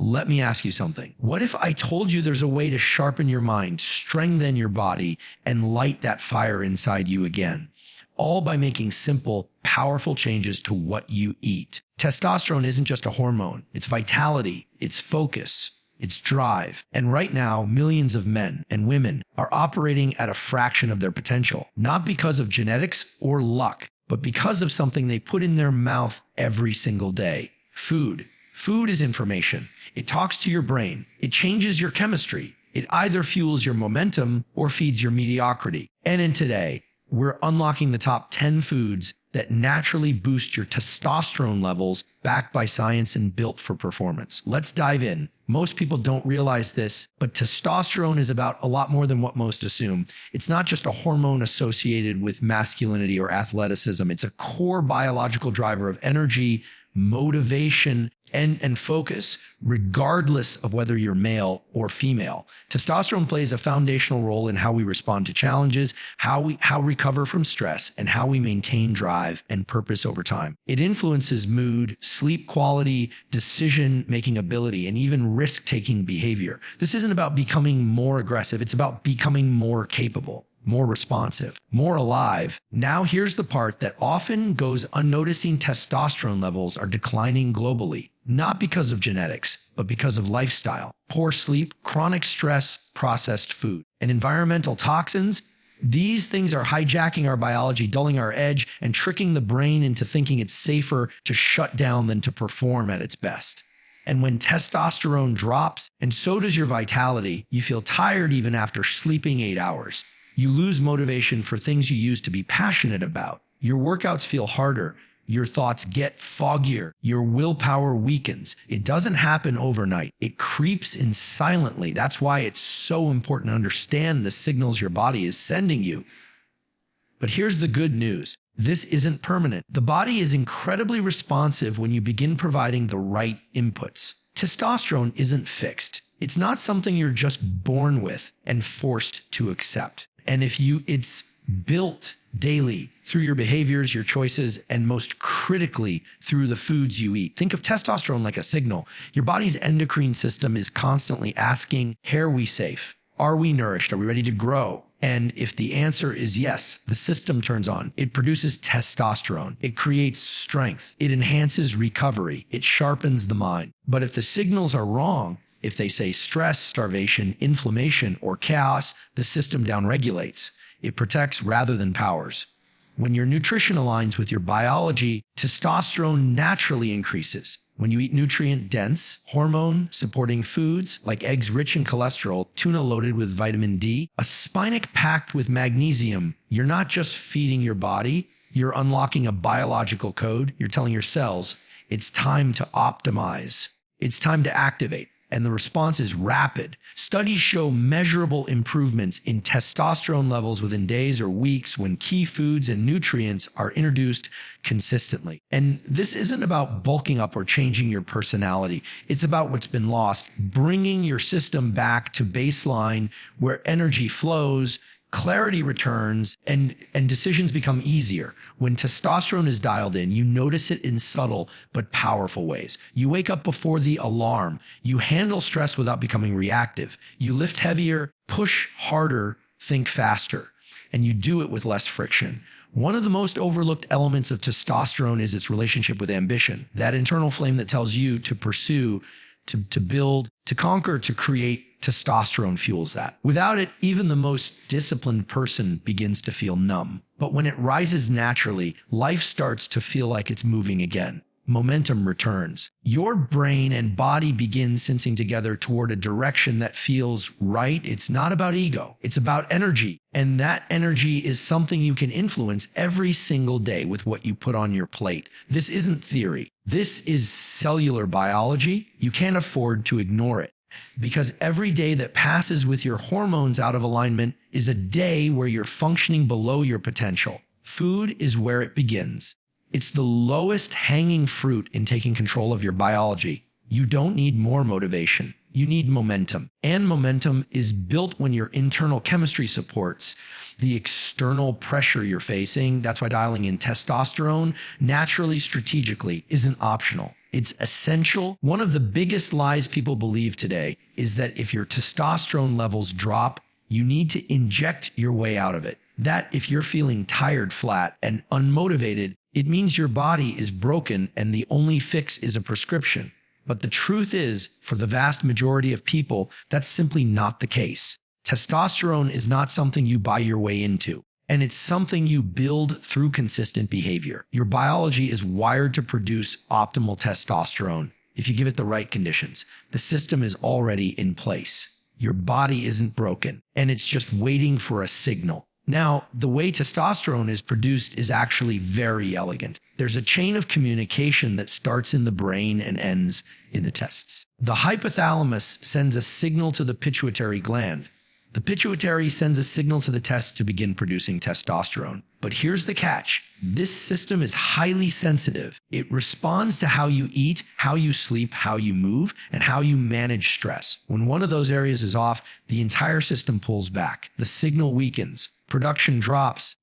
Let me ask you something. What if I told you there's a way to sharpen your mind, strengthen your body, and light that fire inside you again? All by making simple, powerful changes to what you eat. Testosterone isn't just a hormone. It's vitality, it's focus, it's drive. And right now, millions of men and women are operating at a fraction of their potential, not because of genetics or luck, but because of something they put in their mouth every single day. Food. Food is information. It talks to your brain. It changes your chemistry. It either fuels your momentum or feeds your mediocrity. And in today, we're unlocking the top 10 foods that naturally boost your testosterone levels, backed by science and built for performance. Let's dive in. Most people don't realize this, but testosterone is about a lot more than what most assume. It's not just a hormone associated with masculinity or athleticism. It's a core biological driver of energy, motivation, and focus, regardless of whether you're male or female. Testosterone plays a foundational role in how we respond to challenges, how we recover from stress, and how we maintain drive and purpose over time. It influences mood, sleep quality, decision-making ability, and even risk-taking behavior. This isn't about becoming more aggressive. It's about becoming more capable, more responsive, more alive. Now here's the part that often goes unnoticed. Testosterone levels are declining globally, not because of genetics, but because of lifestyle, poor sleep, chronic stress, processed food, and environmental toxins. These things are hijacking our biology, dulling our edge, and tricking the brain into thinking it's safer to shut down than to perform at its best. And when testosterone drops, and so does your vitality, you feel tired even after sleeping 8 hours. You lose motivation for things you used to be passionate about. Your workouts feel harder. Your thoughts get foggier. Your willpower weakens. It doesn't happen overnight. It creeps in silently. That's why it's so important to understand the signals your body is sending you. But here's the good news. This isn't permanent. The body is incredibly responsive when you begin providing the right inputs. Testosterone isn't fixed. It's not something you're just born with and forced to accept. And it's built daily through your behaviors, your choices, and most critically, through the foods you eat. Think of testosterone like a signal. Your body's endocrine system is constantly asking, are we safe? Are we nourished? Are we ready to grow? And if the answer is yes, the system turns on. It produces testosterone. It creates strength. It enhances recovery. It sharpens the mind. But if the signals are wrong, if they say stress, starvation, inflammation, or chaos, the system downregulates. It protects rather than powers. When your nutrition aligns with your biology, testosterone naturally increases. When you eat nutrient-dense, hormone-supporting foods like eggs rich in cholesterol, tuna loaded with vitamin D, a spinach packed with magnesium, you're not just feeding your body, you're unlocking a biological code. You're telling your cells, it's time to optimize. It's time to activate. And the response is rapid. Studies show measurable improvements in testosterone levels within days or weeks when key foods and nutrients are introduced consistently. And this isn't about bulking up or changing your personality. It's about what's been lost, bringing your system back to baseline where energy flows, clarity returns, and decisions become easier. When testosterone is dialed in, you notice it in subtle but powerful ways. You wake up before the alarm. You handle stress without becoming reactive. You lift heavier, push harder, think faster, and you do it with less friction. One of the most overlooked elements of testosterone is its relationship with ambition, that internal flame that tells you to pursue, to build, to conquer, to create. Testosterone fuels that. Without it, even the most disciplined person begins to feel numb. But when it rises naturally, life starts to feel like it's moving again. Momentum returns. Your brain and body begin sensing together toward a direction that feels right. It's not about ego. It's about energy. And that energy is something you can influence every single day with what you put on your plate. This isn't theory. This is cellular biology. You can't afford to ignore it. Because every day that passes with your hormones out of alignment is a day where you're functioning below your potential. Food is where it begins. It's the lowest hanging fruit in taking control of your biology. You don't need more motivation. You need momentum. And momentum is built when your internal chemistry supports the external pressure you're facing. That's why dialing in testosterone naturally, strategically, isn't optional. It's essential. One of the biggest lies people believe today is that if your testosterone levels drop, you need to inject your way out of it. That if you're feeling tired, flat, and unmotivated, it means your body is broken and the only fix is a prescription. But the truth is, for the vast majority of people, that's simply not the case. Testosterone is not something you buy your way into, and it's something you build through consistent behavior. Your biology is wired to produce optimal testosterone if you give it the right conditions. The system is already in place. Your body isn't broken, and it's just waiting for a signal. Now, the way testosterone is produced is actually very elegant. There's a chain of communication that starts in the brain and ends in the testes. The hypothalamus sends a signal to the pituitary gland. The pituitary sends a signal to the testes to begin producing testosterone. But here's the catch. This system is highly sensitive. It responds to how you eat, how you sleep, how you move, and how you manage stress. When one of those areas is off, the entire system pulls back. The signal weakens. Production drops.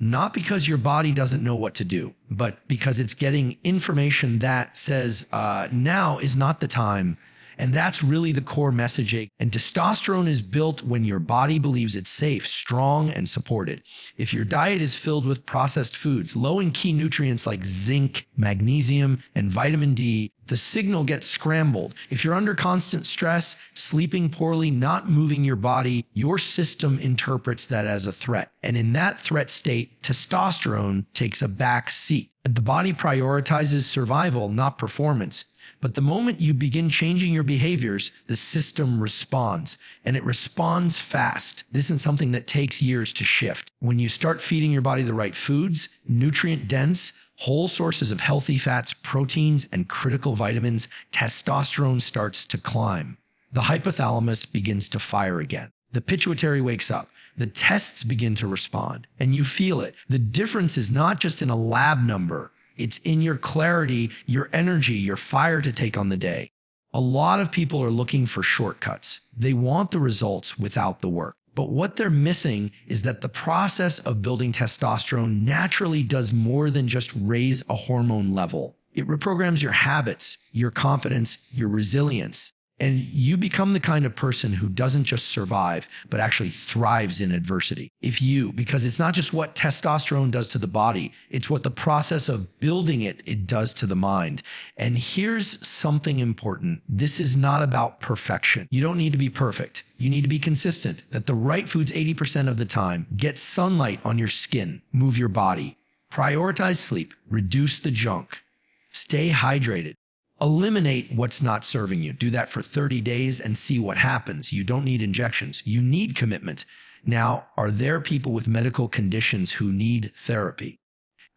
Not because your body doesn't know what to do, but because it's getting information that says, now is not the time. And that's really the core messaging. And testosterone is built when your body believes it's safe, strong, and supported. If your diet is filled with processed foods, low in key nutrients like zinc, magnesium, and vitamin D, the signal gets scrambled. If you're under constant stress, sleeping poorly, not moving your body, your system interprets that as a threat. And in that threat state, testosterone takes a back seat. The body prioritizes survival, not performance. But the moment you begin changing your behaviors, the system responds, and it responds fast. This isn't something that takes years to shift. When you start feeding your body the right foods, nutrient-dense, whole sources of healthy fats, proteins, and critical vitamins, testosterone starts to climb. The hypothalamus begins to fire again. The pituitary wakes up. The testes begin to respond, and you feel it. The difference is not just in a lab number. It's in your clarity, your energy, your fire to take on the day. A lot of people are looking for shortcuts. They want the results without the work. But what they're missing is that the process of building testosterone naturally does more than just raise a hormone level. It reprograms your habits, your confidence, your resilience. And you become the kind of person who doesn't just survive, but actually thrives in adversity. Because it's not just what testosterone does to the body, it's what the process of building it does to the mind. And here's something important. This is not about perfection. You don't need to be perfect. You need to be consistent, that the right foods 80% of the time, get sunlight on your skin, move your body, prioritize sleep, reduce the junk, stay hydrated. Eliminate what's not serving you. Do that for 30 days and see what happens. You don't need injections. You need commitment. Now, are there people with medical conditions who need therapy?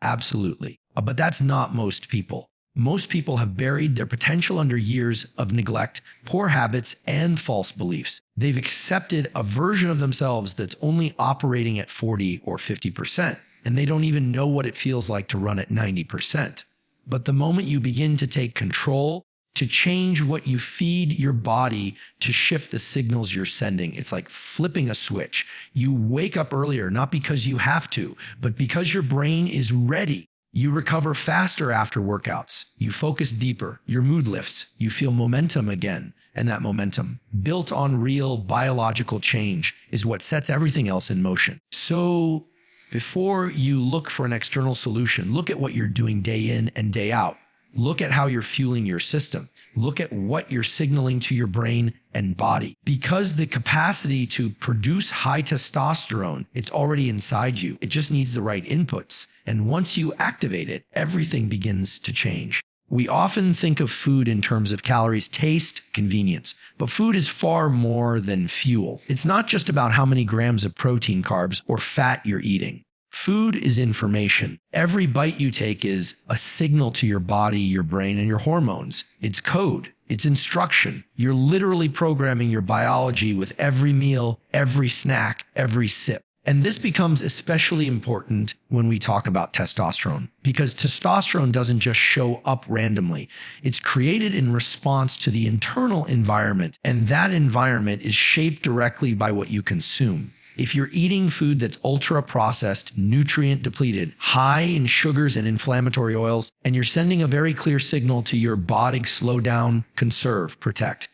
Absolutely. But that's not most people. Most people have buried their potential under years of neglect, poor habits, and false beliefs. They've accepted a version of themselves that's only operating at 40 or 50%, and they don't even know what it feels like to run at 90%. But the moment you begin to take control, to change what you feed your body, to shift the signals you're sending, it's like flipping a switch. You wake up earlier, not because you have to, but because your brain is ready. You recover faster after workouts. You focus deeper. Your mood lifts. You feel momentum again. And that momentum, built on real biological change, is what sets everything else in motion. So, before you look for an external solution, look at what you're doing day in and day out. Look at how you're fueling your system. Look at what you're signaling to your brain and body. Because the capacity to produce high testosterone, it's already inside you. It just needs the right inputs. And once you activate it, everything begins to change. We often think of food in terms of calories, taste, convenience, but food is far more than fuel. It's not just about how many grams of protein, carbs, or fat you're eating. Food is information. Every bite you take is a signal to your body, your brain, and your hormones. It's code. It's instruction. You're literally programming your biology with every meal, every snack, every sip. And this becomes especially important when we talk about testosterone, because testosterone doesn't just show up randomly. It's created in response to the internal environment, and that environment is shaped directly by what you consume. If you're eating food that's ultra-processed, nutrient-depleted, high in sugars and inflammatory oils, and you're sending a very clear signal to your body: slow down, conserve, protect.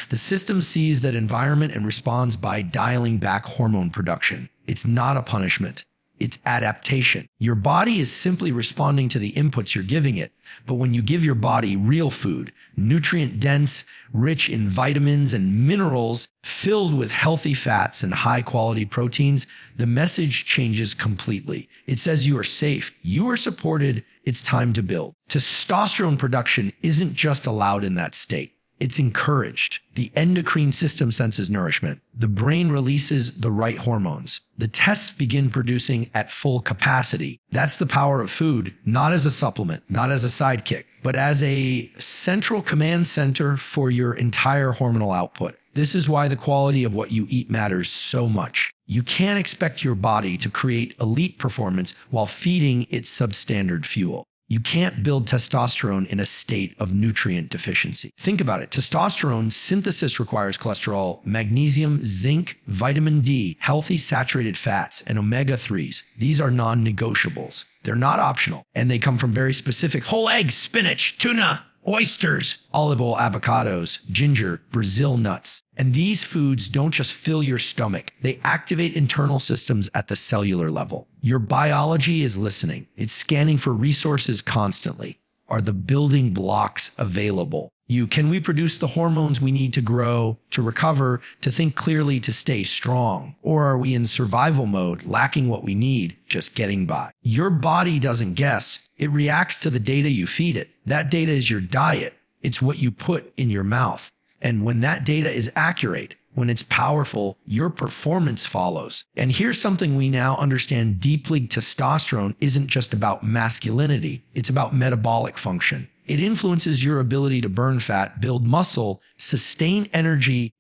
The system sees that environment and responds by dialing back hormone production. It's not a punishment. It's adaptation. Your body is simply responding to the inputs you're giving it. But when you give your body real food, nutrient-dense, rich in vitamins and minerals, filled with healthy fats and high-quality proteins, the message changes completely. It says you are safe, you are supported, it's time to build. Testosterone production isn't just allowed in that state. It's encouraged. The endocrine system senses nourishment. The brain releases the right hormones. The tests begin producing at full capacity. That's the power of food, not as a supplement, not as a sidekick, but as a central command center for your entire hormonal output. This is why the quality of what you eat matters so much. You can't expect your body to create elite performance while feeding it substandard fuel. You can't build testosterone in a state of nutrient deficiency. Think about it. Testosterone synthesis requires cholesterol, magnesium, zinc, vitamin D, healthy saturated fats, and omega-3s. These are non-negotiables. They're not optional, and they come from very specific whole eggs, spinach, tuna, oysters, olive oil, avocados, ginger, Brazil nuts. And these foods don't just fill your stomach. They activate internal systems at the cellular level. Your biology is listening. It's scanning for resources constantly. Are the building blocks available? Can we produce the hormones we need to grow, to recover, to think clearly, to stay strong? Or are we in survival mode, lacking what we need, just getting by? Your body doesn't guess. It reacts to the data you feed it. That data is your diet. It's what you put in your mouth. And when that data is accurate, when it's powerful, your performance follows. And here's something we now understand deeply: testosterone isn't just about masculinity. It's about metabolic function. It influences your ability to burn fat, build muscle, sustain energy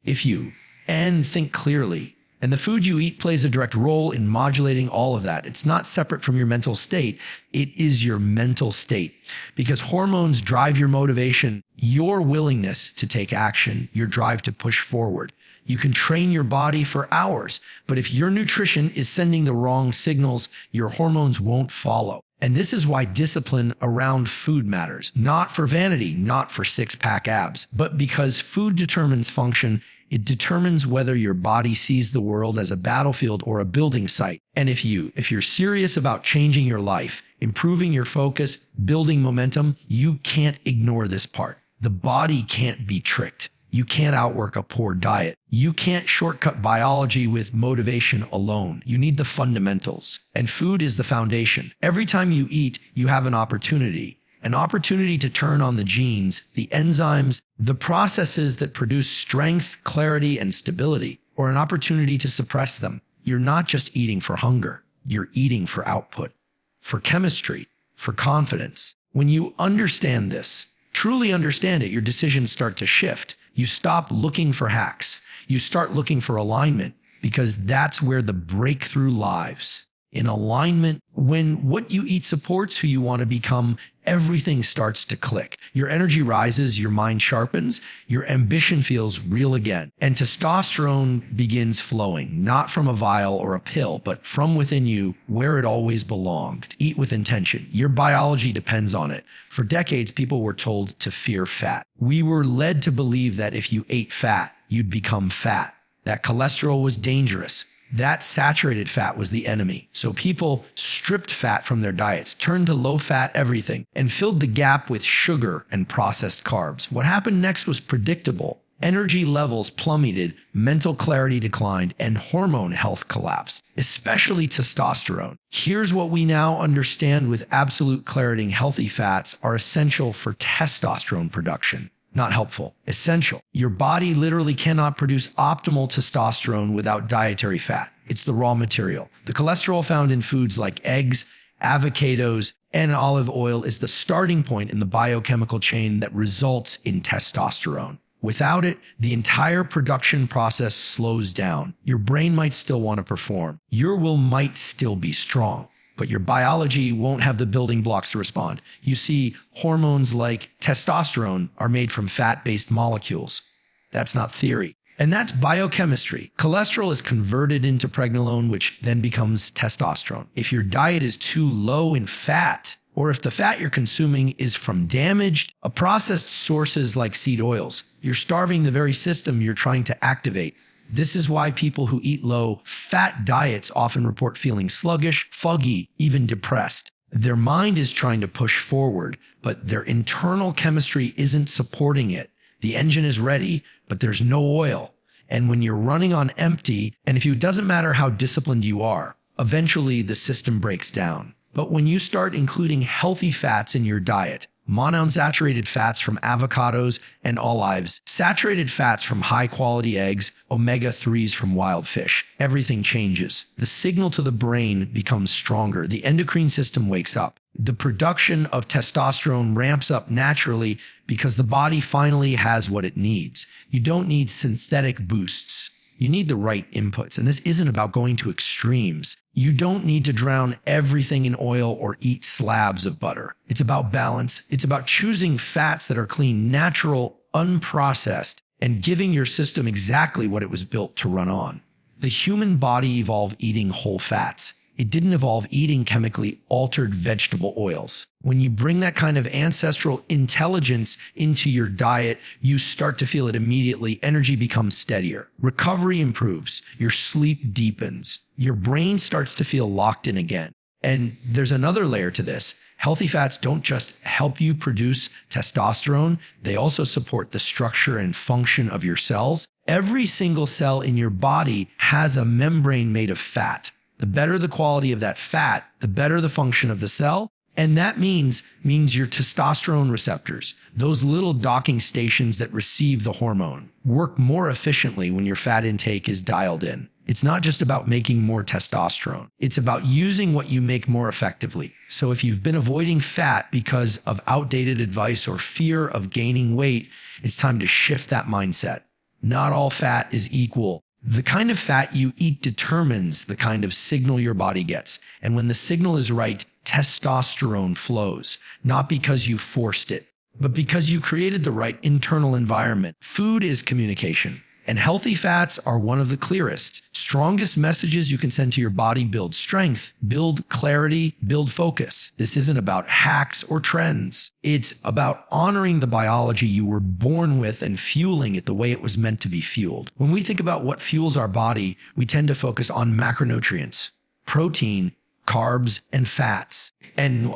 and think clearly. And the food you eat plays a direct role in modulating all of that. It's not separate from your mental state. It is your mental state, because hormones drive your motivation, your willingness to take action, your drive to push forward. You can train your body for hours, but if your nutrition is sending the wrong signals, your hormones won't follow. And this is why discipline around food matters. Not for vanity, not for six-pack abs, but because food determines function. It determines whether your body sees the world as a battlefield or a building site. And if you're serious about changing your life, improving your focus, building momentum, you can't ignore this part. The body can't be tricked. You can't outwork a poor diet. You can't shortcut biology with motivation alone. You need the fundamentals. And food is the foundation. Every time you eat, you have an opportunity to turn on the genes, the enzymes, the processes that produce strength, clarity, and stability, or an opportunity to suppress them. You're not just eating for hunger. You're eating for output, for chemistry, for confidence. When you understand this, truly understand it, your decisions start to shift. You stop looking for hacks. You start looking for alignment, because that's where the breakthrough lies. In alignment, when what you eat supports who you want to become, everything starts to click. Your energy rises, your mind sharpens, your ambition feels real again. And testosterone begins flowing, not from a vial or a pill, but from within you, where it always belonged. Eat with intention. Your biology depends on it. For decades, people were told to fear fat. We were led to believe that if you ate fat, you'd become fat, that cholesterol was dangerous. That saturated fat was the enemy. So people stripped fat from their diets, turned to low-fat everything, and filled the gap with sugar and processed carbs. What happened next was predictable. Energy levels plummeted, mental clarity declined, and hormone health collapsed, especially testosterone. Here's what we now understand with absolute clarity: healthy fats are essential for testosterone production. Not helpful, essential. Your body literally cannot produce optimal testosterone without dietary fat. It's the raw material. The cholesterol found in foods like eggs, avocados, and olive oil is the starting point in the biochemical chain that results in testosterone. Without it, the entire production process slows down. Your brain might still want to perform. Your will might still be strong, but your biology won't have the building blocks to respond. You see, hormones like testosterone are made from fat-based molecules. That's not theory. And that's biochemistry. Cholesterol is converted into pregnenolone, which then becomes testosterone. If your diet is too low in fat, or if the fat you're consuming is from damaged, processed sources like seed oils, you're starving the very system you're trying to activate. This is why people who eat low-fat diets often report feeling sluggish, foggy, even depressed. Their mind is trying to push forward, but their internal chemistry isn't supporting it. The engine is ready, but there's no oil. And when you're running on empty, and it doesn't matter how disciplined you are, eventually the system breaks down. But when you start including healthy fats in your diet, monounsaturated fats from avocados and olives, saturated fats from high-quality eggs, omega-3s from wild fish, everything changes. The signal to the brain becomes stronger. The endocrine system wakes up. The production of testosterone ramps up naturally because the body finally has what it needs. You don't need synthetic boosts. You need the right inputs. And this isn't about going to extremes. You don't need to drown everything in oil or eat slabs of butter. It's about balance. It's about choosing fats that are clean, natural, unprocessed, and giving your system exactly what it was built to run on. The human body evolved eating whole fats. It didn't evolve eating chemically altered vegetable oils. When you bring that kind of ancestral intelligence into your diet, you start to feel it immediately. Energy becomes steadier. Recovery improves. Your sleep deepens. Your brain starts to feel locked in again. And there's another layer to this. Healthy fats don't just help you produce testosterone. They also support the structure and function of your cells. Every single cell in your body has a membrane made of fat. The better the quality of that fat, the better the function of the cell. And that means your testosterone receptors, those little docking stations that receive the hormone, work more efficiently when your fat intake is dialed in. It's not just about making more testosterone. It's about using what you make more effectively. So if you've been avoiding fat because of outdated advice or fear of gaining weight, it's time to shift that mindset. Not all fat is equal. The kind of fat you eat determines the kind of signal your body gets. And when the signal is right, testosterone flows, not because you forced it, but because you created the right internal environment. Food is communication, and healthy fats are one of the clearest, strongest messages you can send to your body. Build strength, build clarity, build focus. This isn't about hacks or trends. It's about honoring the biology you were born with and fueling it the way it was meant to be fueled. When we think about what fuels our body, we tend to focus on macronutrients, protein, carbs, and fats. And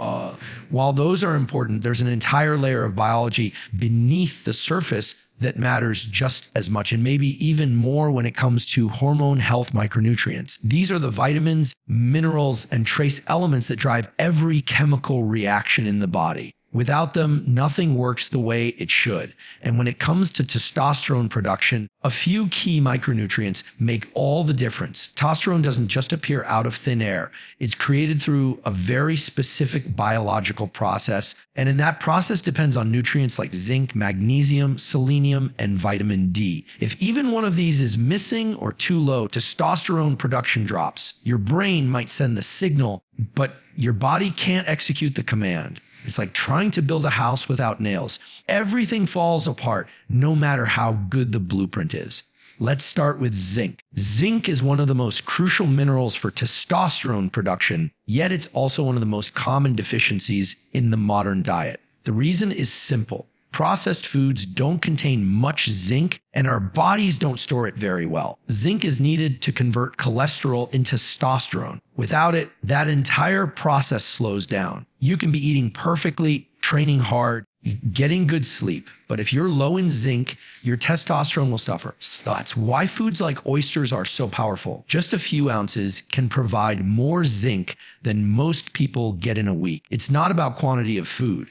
while those are important, there's an entire layer of biology beneath the surface that matters just as much, and maybe even more when it comes to hormone health micronutrients. These are the vitamins, minerals, and trace elements that drive every chemical reaction in the body. Without them, nothing works the way it should. And when it comes to testosterone production, a few key micronutrients make all the difference. Testosterone doesn't just appear out of thin air. It's created through a very specific biological process. And in that process depends on nutrients like zinc, magnesium, selenium, and vitamin D. If even one of these is missing or too low, testosterone production drops. Your brain might send the signal, but your body can't execute the command. It's like trying to build a house without nails. Everything falls apart, no matter how good the blueprint is. Let's start with zinc. Zinc is one of the most crucial minerals for testosterone production, yet it's also one of the most common deficiencies in the modern diet. The reason is simple. Processed foods don't contain much zinc, and our bodies don't store it very well. Zinc is needed to convert cholesterol into testosterone. Without it, that entire process slows down. You can be eating perfectly, training hard, getting good sleep, but if you're low in zinc, your testosterone will suffer. So that's why foods like oysters are so powerful. Just a few ounces can provide more zinc than most people get in a week. It's not about quantity of food.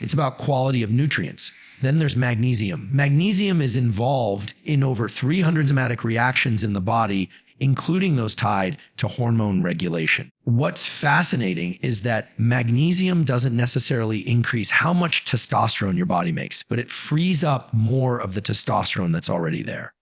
It's about quality of nutrients. Then there's magnesium. Magnesium is involved in over 300 enzymatic reactions in the body, including those tied to hormone regulation. What's fascinating is that magnesium doesn't necessarily increase how much testosterone your body makes, but it frees up more of the testosterone that's already there.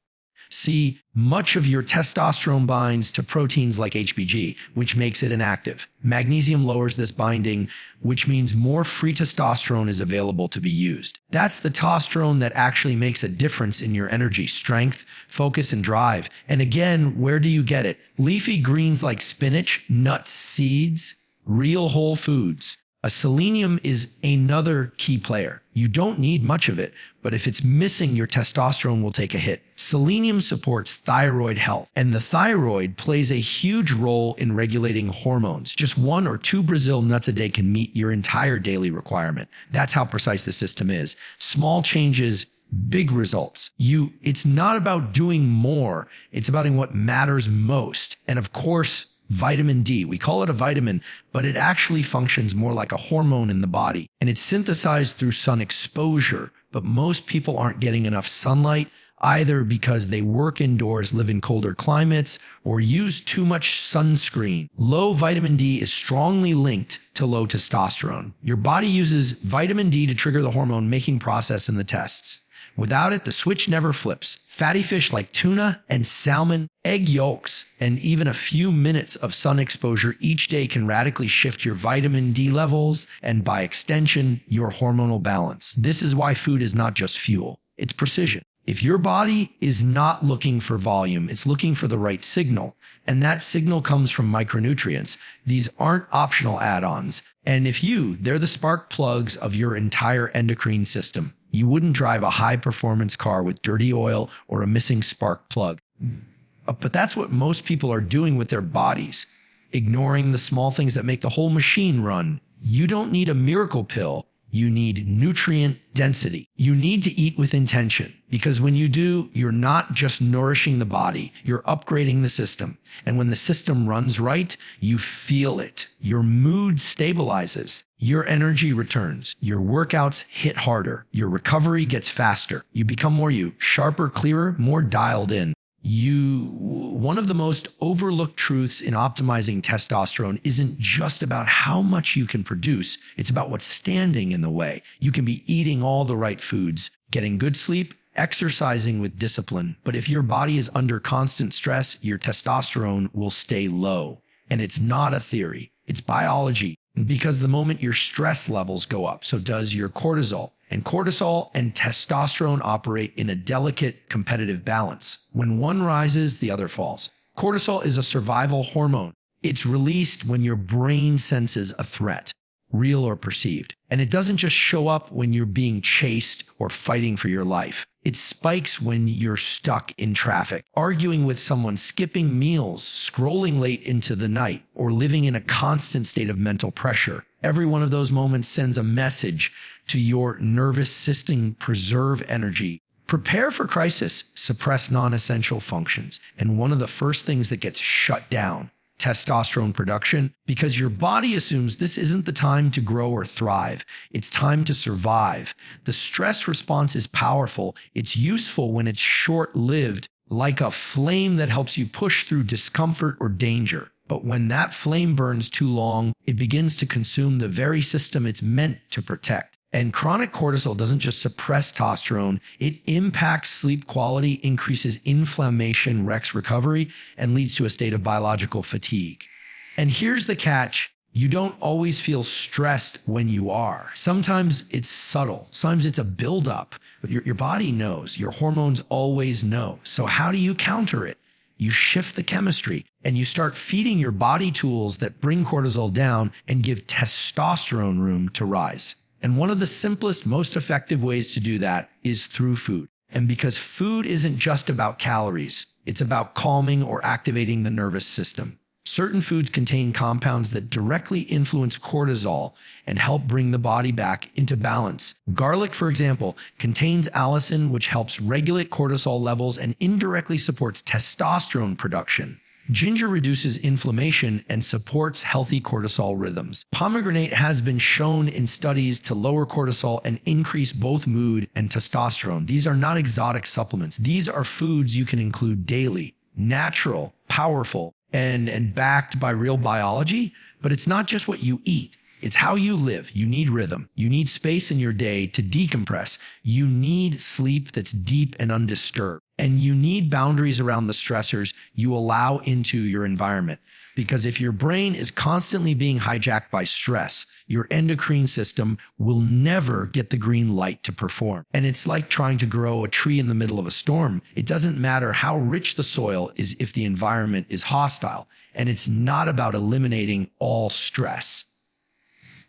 See, much of your testosterone binds to proteins like HPG, which makes it inactive. Magnesium lowers this binding, which means more free testosterone is available to be used. That's the testosterone that actually makes a difference in your energy, strength, focus, and drive. And again, where do you get it? Leafy greens like spinach, nuts, seeds, real whole foods. Selenium is another key player. You don't need much of it, but if it's missing, your testosterone will take a hit. Selenium supports thyroid health, and the thyroid plays a huge role in regulating hormones. Just 1 or 2 Brazil nuts a day can meet your entire daily requirement. That's how precise the system is. Small changes, big results. It's not about doing more. It's about what matters most. And of course, vitamin D. We call it a vitamin, but it actually functions more like a hormone in the body, and it's synthesized through sun exposure. But most people aren't getting enough sunlight, either because they work indoors, live in colder climates, or use too much sunscreen. Low vitamin D is strongly linked to low testosterone. Your body uses vitamin D to trigger the hormone making process in the tests. Without it, the switch never flips. Fatty fish like tuna and salmon, egg yolks, and even a few minutes of sun exposure each day can radically shift your vitamin D levels and, by extension, your hormonal balance. This is why food is not just fuel, it's precision. If your body is not looking for volume, it's looking for the right signal. And that signal comes from micronutrients. These aren't optional add-ons. And they're the spark plugs of your entire endocrine system. You wouldn't drive a high-performance car with dirty oil or a missing spark plug. But that's what most people are doing with their bodies, ignoring the small things that make the whole machine run. You don't need a miracle pill. You need nutrient density. You need to eat with intention, because when you do, you're not just nourishing the body, you're upgrading the system. And when the system runs right, you feel it. Your mood stabilizes. Your energy returns. Your workouts hit harder. Your recovery gets faster. You become more sharper, clearer, more dialed in. One of the most overlooked truths in optimizing testosterone isn't just about how much you can produce. It's about what's standing in the way. You can be eating all the right foods, getting good sleep, exercising with discipline. But if your body is under constant stress, your testosterone will stay low. And it's not a theory. It's biology. Because the moment your stress levels go up, so does your cortisol. And cortisol and testosterone operate in a delicate competitive balance. When one rises, the other falls. Cortisol is a survival hormone. It's released when your brain senses a threat, real or perceived. And it doesn't just show up when you're being chased or fighting for your life. It spikes when you're stuck in traffic, arguing with someone, skipping meals, scrolling late into the night, or living in a constant state of mental pressure. Every one of those moments sends a message to your nervous system: preserve energy, prepare for crisis, suppress non-essential functions. And one of the first things that gets shut down, testosterone production, because your body assumes this isn't the time to grow or thrive. It's time to survive. The stress response is powerful. It's useful when it's short-lived, like a flame that helps you push through discomfort or danger. But when that flame burns too long, it begins to consume the very system it's meant to protect. And chronic cortisol doesn't just suppress testosterone, it impacts sleep quality, increases inflammation, wrecks recovery, and leads to a state of biological fatigue. And here's the catch: you don't always feel stressed when you are. Sometimes it's subtle. Sometimes it's a buildup. But your body knows. Your hormones always know. So how do you counter it? You shift the chemistry and you start feeding your body tools that bring cortisol down and give testosterone room to rise. And one of the simplest, most effective ways to do that is through food. And because food isn't just about calories, it's about calming or activating the nervous system. Certain foods contain compounds that directly influence cortisol and help bring the body back into balance. Garlic, for example, contains allicin, which helps regulate cortisol levels and indirectly supports testosterone production. Ginger reduces inflammation and supports healthy cortisol rhythms. Pomegranate has been shown in studies to lower cortisol and increase both mood and testosterone. These are not exotic supplements. These are foods you can include daily, natural, powerful, and backed by real biology. But it's not just what you eat. It's how you live. You need rhythm. You need space in your day to decompress. You need sleep that's deep and undisturbed. And you need boundaries around the stressors you allow into your environment. Because if your brain is constantly being hijacked by stress, your endocrine system will never get the green light to perform. And it's like trying to grow a tree in the middle of a storm. It doesn't matter how rich the soil is if the environment is hostile. And it's not about eliminating all stress.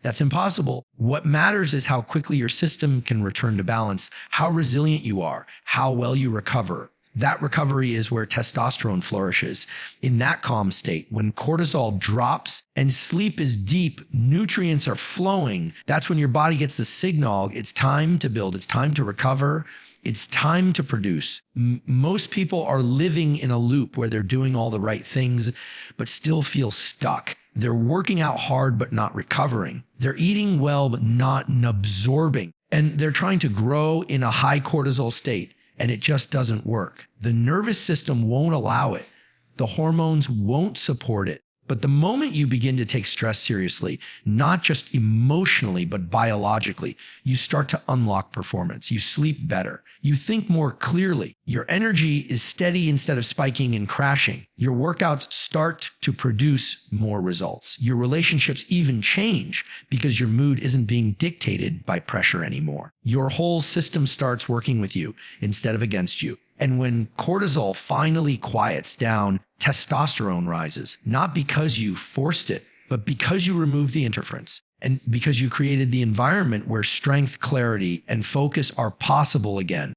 That's impossible. What matters is how quickly your system can return to balance, how resilient you are, how well you recover. That recovery is where testosterone flourishes. In that calm state, when cortisol drops and sleep is deep, nutrients are flowing, that's when your body gets the signal. It's time to build. It's time to recover. It's time to produce. Most people are living in a loop where they're doing all the right things, but still feel stuck. They're working out hard, but not recovering. They're eating well, but not absorbing. And they're trying to grow in a high cortisol state, and it just doesn't work. The nervous system won't allow it. The hormones won't support it. But the moment you begin to take stress seriously, not just emotionally, but biologically, you start to unlock performance. You sleep better. You think more clearly. Your energy is steady instead of spiking and crashing. Your workouts start to produce more results. Your relationships even change because your mood isn't being dictated by pressure anymore. Your whole system starts working with you instead of against you. And when cortisol finally quiets down, testosterone rises, not because you forced it, but because you removed the interference and because you created the environment where strength, clarity, and focus are possible again.